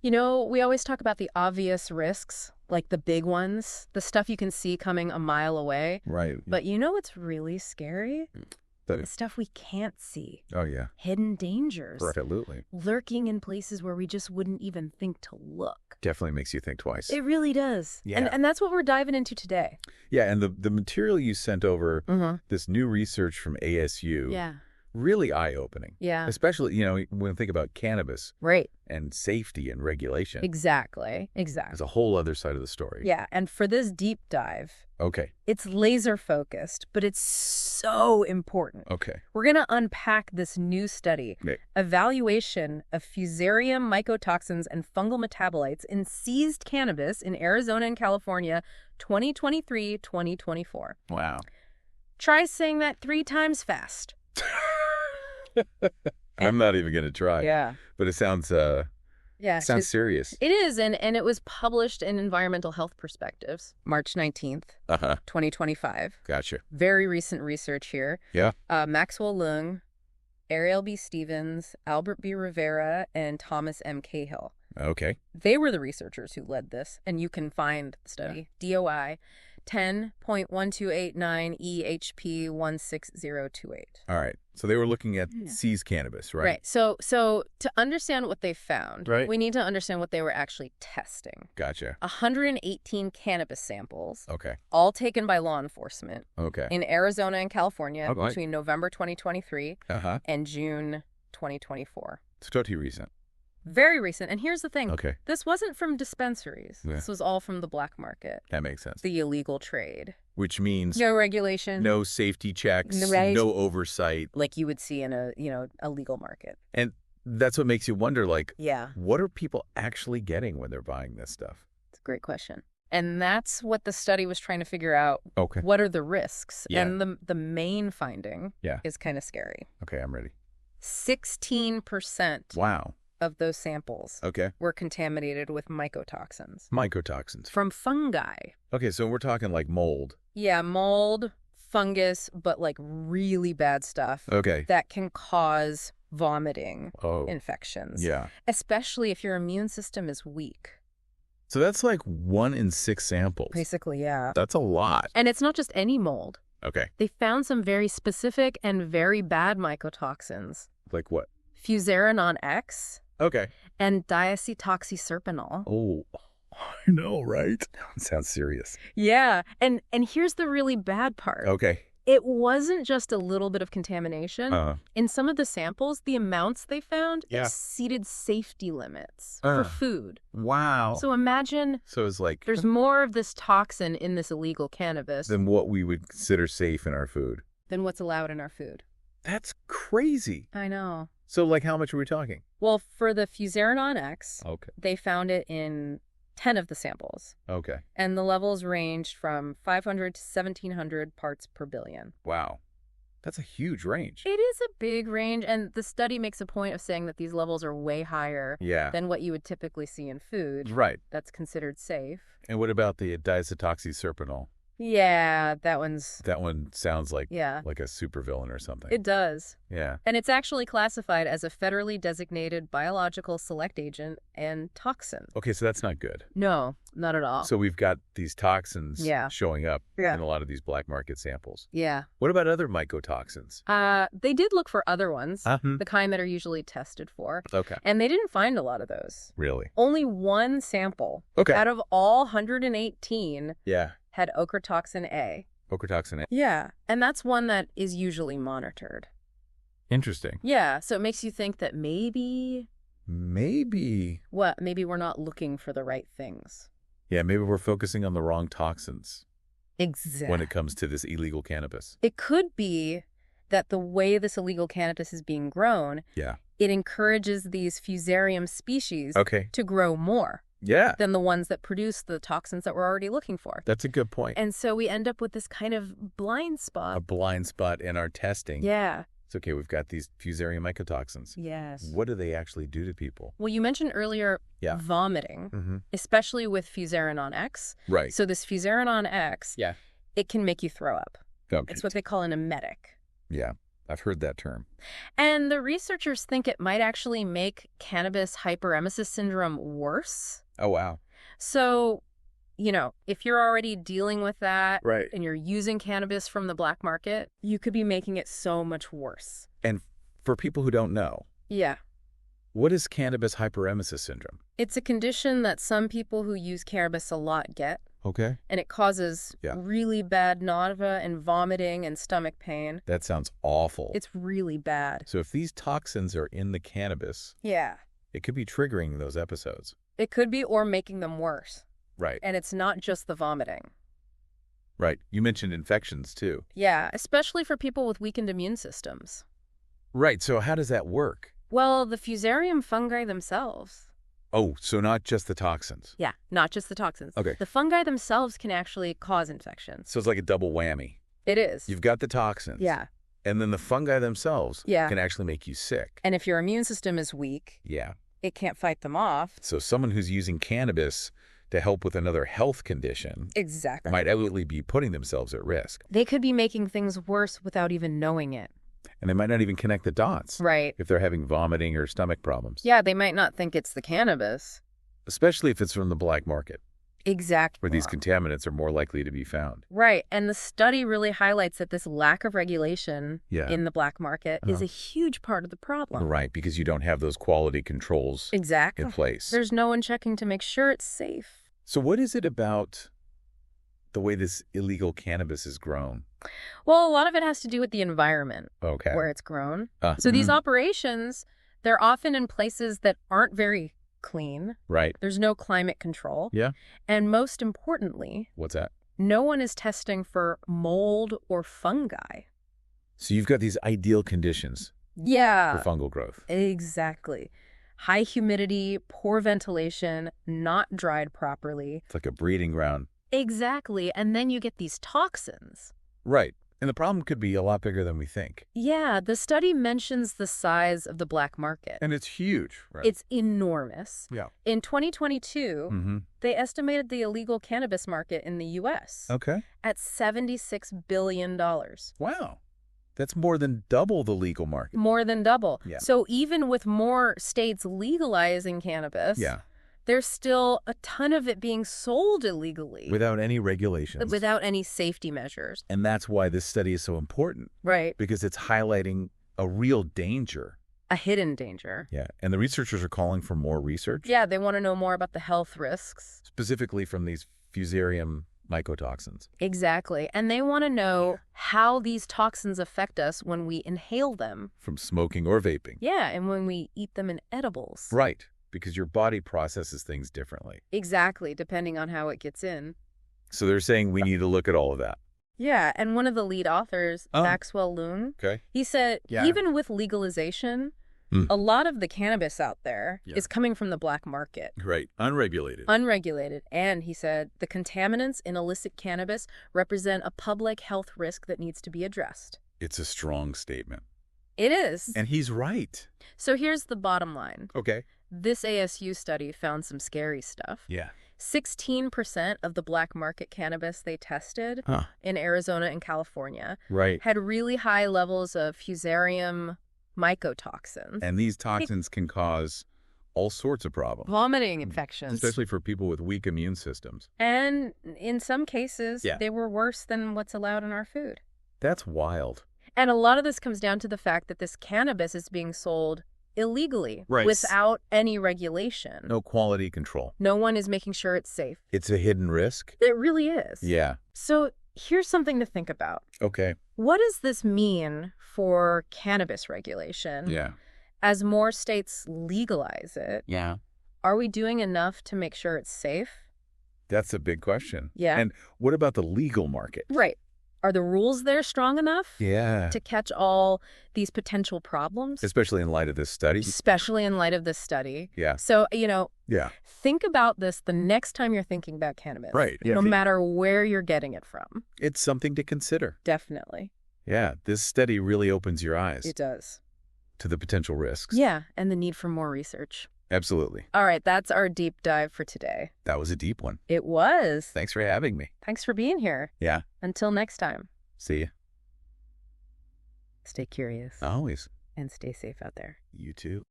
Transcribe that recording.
You know, we always talk about the obvious risks, like the big ones, the stuff you can see coming a mile away. Right. But you know what's really scary? The stuff we can't see. Oh, yeah. Hidden dangers. Absolutely. Lurking in places where we just wouldn't even think to look. Definitely makes you think twice. It really does. Yeah. And that's what we're diving into today. Yeah, and the material you sent over, this new research from ASU, Yeah. really eye-opening. Yeah. Especially, when we think about cannabis Right. and safety and regulation. Exactly. There's a whole other side of the story. Yeah. And for this deep dive, Okay. it's laser focused, but it's so important. Okay. We're going to unpack this new study, Okay. Evaluation of Fusarium, mycotoxins, and fungal metabolites in seized cannabis in Arizona and California, 2023-2024. Wow. Try saying that 3 times fast. I'm not even going to try. Yeah. But it sounds serious. It is, and it was published in Environmental Health Perspectives, March 19th, 2025. Gotcha. Very recent research here. Yeah. Maxwell Leung, Ariel B. Stevens, Albert B. Rivera, and Thomas M. Cahill. Okay. They were the researchers who led this, and you can find the study. DOI 10.1289 EHP 16028. All right. So they were looking at seized cannabis, right? Right. So to understand what they found, Right. we need to understand what they were actually testing. Gotcha. 118 cannabis samples, Okay. all taken by law enforcement Okay. in Arizona and California Okay. between November 2023 Uh-huh. and June 2024. It's totally recent. Very recent. And here's the thing. Okay. This wasn't from dispensaries. Yeah. This was all from the black market, That makes sense. the illegal trade. Which means No regulation. no safety checks, Right. no oversight. Like you would see in a legal market. And that's what makes you wonder, Yeah. what are people actually getting when they're buying this stuff? It's a great question. And that's what the study was trying to figure out. Okay. What are the risks? Yeah. And the main finding is kind of scary. Okay, I'm ready. 16% Wow. of those samples Okay. were contaminated with mycotoxins Mycotoxins. from fungi. Okay, so we're talking like mold. Yeah, mold, fungus, but like really bad stuff Okay. that can cause vomiting infections. Yeah. Especially if your immune system is weak. So that's like 1 in 6 samples. Basically, yeah. That's a lot. And it's not just any mold. Okay. They found some very specific and very bad mycotoxins. Like what? Fusarenon-X Okay. and diacetoxyscirpenol. Oh, I know, right? Sounds serious. Yeah. And here's the really bad part. Okay. It wasn't just a little bit of contamination. In some of the samples, the amounts they found exceeded safety limits for food. Wow. So imagine it's like there's more of this toxin in this illegal cannabis than what we would consider safe in our food. than what's allowed in our food. That's crazy. I know. So like how much are we talking? Well, for the Fusarenon-X, Okay. they found it in 10 of the samples. Okay. And the levels ranged from 500 to 1,700 parts per billion. Wow. That's a huge range. It is a big range, and the study makes a point of saying that these levels are way higher than what you would typically see in food. Right. That's considered safe. And what about the diacetoxyscirpenol? Yeah, that one sounds like Yeah. like a supervillain or something. It does. Yeah. And it's actually classified as a federally designated biological select agent and toxin. Okay, so that's not good. No, not at all. So we've got these toxins showing up in Yeah. a lot of these black market samples. Yeah. What about other mycotoxins? They did look for other ones, Uh-huh. the kind that are usually tested for. Okay. And they didn't find a lot of those. Really? Only one sample out of all 118 Yeah. had ochratoxin A. Ochratoxin A. Yeah. And that's one that is usually monitored. Interesting. Yeah. So it makes you think that maybe Maybe we're not looking for the right things. Yeah, maybe we're focusing on the wrong toxins Exactly. when it comes to this illegal cannabis. It could be that the way this illegal cannabis is being grown, it encourages these Fusarium species to grow more than the ones that produce the toxins that we're already looking for. That's a good point. And so we end up with this kind of blind spot. A blind spot in our testing. Yeah. It's okay, we've got these Fusarium mycotoxins. Yes. What do they actually do to people? Well, you mentioned earlier vomiting, especially with fusarenon-X. Right. So this fusarenon-X, it can make you throw up. Okay. It's what they call an emetic. Yeah. I've heard that term. And the researchers think it might actually make cannabis hyperemesis syndrome worse. Oh, wow. So, if you're already dealing with that right. and you're using cannabis from the black market, you could be making it so much worse. And for people who don't know. Yeah. What is cannabis hyperemesis syndrome? It's a condition that some people who use cannabis a lot get. Okay. And it causes really bad nausea and vomiting and stomach pain. That sounds awful. It's really bad. So if these toxins are in the cannabis, it could be triggering those episodes. It could be, or making them worse. Right. And it's not just the vomiting. Right. You mentioned infections, too. Yeah, especially for people with weakened immune systems. Right. So how does that work? Well, the Fusarium fungi themselves. Oh, so not just the toxins. Yeah, not just the toxins. Okay. The fungi themselves can actually cause infections. So it's like a double whammy. It is. You've got the toxins. Yeah. And then the fungi themselves can actually make you sick. And if your immune system is weak, it can't fight them off. So someone who's using cannabis to help with another health condition might actually be putting themselves at risk. They could be making things worse without even knowing it. And they might not even connect the dots. Right. If they're having vomiting or stomach problems. Yeah, they might not think it's the cannabis. Especially if it's from the black market. Exactly. Where these contaminants are more likely to be found. Right. And the study really highlights that this lack of regulation in the black market is a huge part of the problem. Right, because you don't have those quality controls in place. There's no one checking to make sure it's safe. So what is it about the way this illegal cannabis is grown? Well, a lot of it has to do with the environment where it's grown. So these operations, they're often in places that aren't very clean. Right. There's no climate control. Yeah. And most importantly, what's that? No one is testing for mold or fungi. So you've got these ideal conditions for fungal growth. Exactly. High humidity, poor ventilation, not dried properly. It's like a breeding ground. Exactly. And then you get these toxins. Right. And the problem could be a lot bigger than we think. Yeah, the study mentions the size of the black market. And it's huge, right? It's enormous. Yeah. In 2022, they estimated the illegal cannabis market in the U.S. At $76 billion. Wow. That's more than double the legal market. More than double. Yeah. So even with more states legalizing cannabis, there's still a ton of it being sold illegally. Without any regulations. Without any safety measures. And that's why this study is so important. Right. Because it's highlighting a real danger. A hidden danger. Yeah. And the researchers are calling for more research. Yeah, they want to know more about the health risks. Specifically from these Fusarium mycotoxins. Exactly. And they want to know how these toxins affect us when we inhale them. From smoking or vaping. Yeah, and when we eat them in edibles. Right. Because your body processes things differently. Exactly, depending on how it gets in. So they're saying we need to look at all of that. Yeah, and one of the lead authors, Maxwell Leung, he said even with legalization, a lot of the cannabis out there is coming from the black market. Right, unregulated. Unregulated. And he said the contaminants in illicit cannabis represent a public health risk that needs to be addressed. It's a strong statement. It is. And he's right. So here's the bottom line. Okay. This ASU study found some scary stuff. Yeah. 16% of the black market cannabis they tested in Arizona and California had really high levels of Fusarium mycotoxins. And these toxins can cause all sorts of problems. Vomiting infections. Especially for people with weak immune systems. And in some cases, they were worse than what's allowed in our food. That's wild. And a lot of this comes down to the fact that this cannabis is being sold illegally without any regulation. No quality control. No one is making sure it's safe. It's a hidden risk. It really is. Yeah. So here's something to think about. Okay. What does this mean for cannabis regulation? Yeah. As more states legalize it, are we doing enough to make sure it's safe? That's a big question. Yeah. And what about the legal market? Right. Are the rules there strong enough to catch all these potential problems? Especially in light of this study. Especially in light of this study. Yeah. So, think about this the next time you're thinking about cannabis. Right. Yeah. No matter where you're getting it from. It's something to consider. Definitely. Yeah. This study really opens your eyes. It does. To the potential risks. Yeah. And the need for more research. Absolutely. All right. That's our deep dive for today. That was a deep one. It was. Thanks for having me. Thanks for being here. Yeah. Until next time. See ya. Stay curious. Always. And stay safe out there. You too.